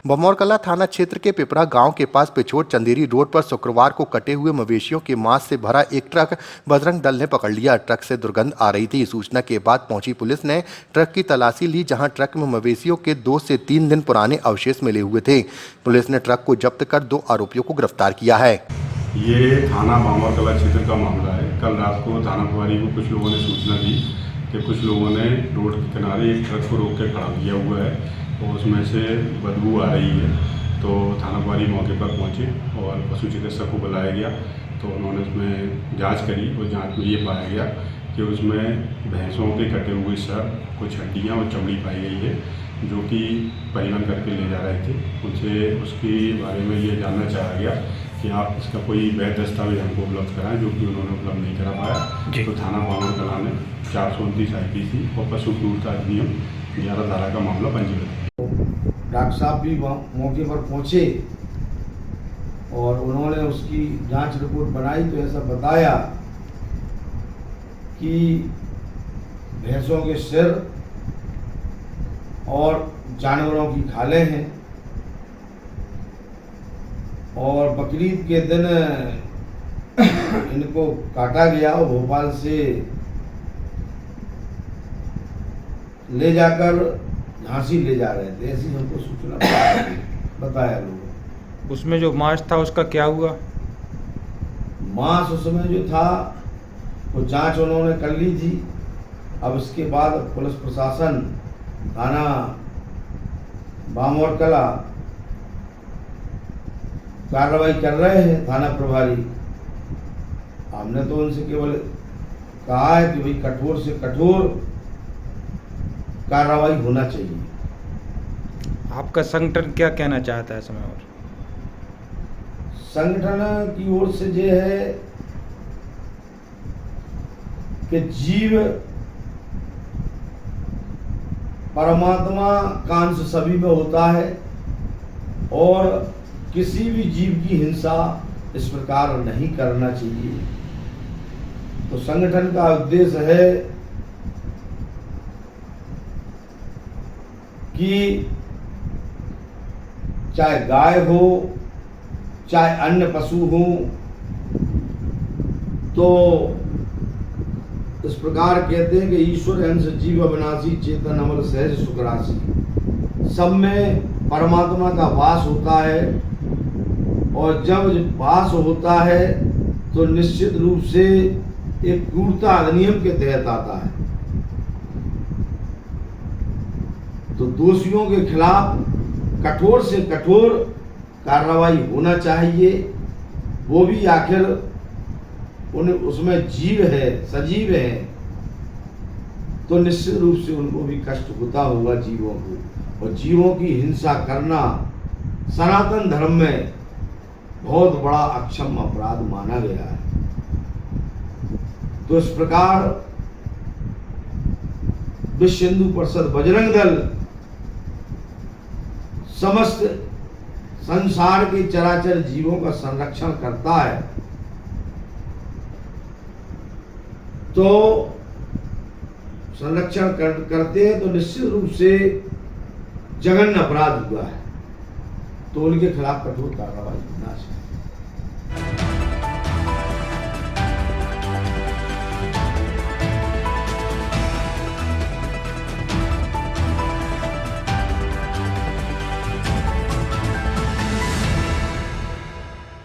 बमौरकला थाना क्षेत्र के पिपरा गांव के पास पिछोर चंदेरी रोड पर शुक्रवार को कटे हुए मवेशियों के मांस से भरा एक ट्रक बजरंग दल ने पकड़ लिया। ट्रक से दुर्गंध आ रही थी। सूचना के बाद पहुंची पुलिस ने ट्रक की तलाशी ली, जहां ट्रक में मवेशियों के 2 से 3 दिन पुराने अवशेष मिले हुए थे। पुलिस ने ट्रक को जब्त कर 2 आरोपियों को गिरफ्तार किया है। ये थाना बमौरकला क्षेत्र का मामला है। कल रात को थाना प्रभारी को कुछ लोगों ने सूचना दी कि कुछ लोगों ने रोड के किनारे एक ट्रक को रोक के खड़ा किया हुआ है और उसमें से बदबू आ रही है। तो थाना प्रभारी मौके पर पहुंचे और पशु चिकित्सक को बुलाया गया। तो उन्होंने उसमें जांच करी और जांच में ये पाया गया कि उसमें भैंसों के कटे हुए सर, कुछ हड्डियाँ और चमड़ी पाई गई है, जो कि परिवहन करके ले जा रहे थे। उनसे उसके बारे में ये जानना चाहा गया कि आप इसका कोई वैध दस्तावेज हमको उपलब्ध कराएं, जो कि उन्होंने उपलब्ध नहीं करा पाया। तो थाना बमौरकला ने 429 IPC और पशु क्रूरता अधिनियम 11 धारा का मामला पंजीबद्ध। डॉक्टर साहब भी मौके पर पहुंचे और उन्होंने उसकी जांच रिपोर्ट बनाई तो ऐसा बताया कि भैंसों के सिर और जानवरों की खालें हैं और बकरीद के दिन इनको काटा गया और भोपाल से ले जाकर झांसी ले जा रहे थे, ऐसी हमको सूचना बताया लोगों। उसमें जो मांस था उसका क्या हुआ? मांस उसमें जो था वो जांच उन्होंने कर ली थी। अब इसके बाद पुलिस प्रशासन थाना बमौरकला कार्रवाई कर रहे हैं। थाना प्रभारी हमने तो उनसे केवल कहा है कि भाई कठोर से कठोर कार्रवाई होना चाहिए। आपका संगठन क्या कहना चाहता है समय और? संगठन की ओर से ये है कि जीव परमात्मा का अंश सभी में होता है और किसी भी जीव की हिंसा इस प्रकार नहीं करना चाहिए। तो संगठन का उद्देश्य है कि चाहे गाय हो चाहे अन्य पशु हो, तो इस प्रकार कहते हैं कि ईश्वर अंश जीव अविनाशी चेतन अमल सहज सुख राशि। सब में परमात्मा का वास होता है और जब वास होता है तो निश्चित रूप से एक क्रूरता अधिनियम के तहत आता है। तो दोषियों के खिलाफ कठोर से कठोर कार्रवाई होना चाहिए। वो भी आखिर उसमें जीव है, सजीव है, तो निश्चित रूप से उनको भी कष्ट होता होगा जीवों को। और जीवों की हिंसा करना सनातन धर्म में बहुत बड़ा अक्षम अपराध माना गया है। तो इस प्रकार विश्व हिंदू परिषद बजरंग दल समस्त संसार के चराचर जीवों का संरक्षण करता है। तो संरक्षण करते हैं तो निश्चित रूप से जघन्य अपराध हुआ है, तो उनके खिलाफ कठोर कार्रवाई होना चाहिए।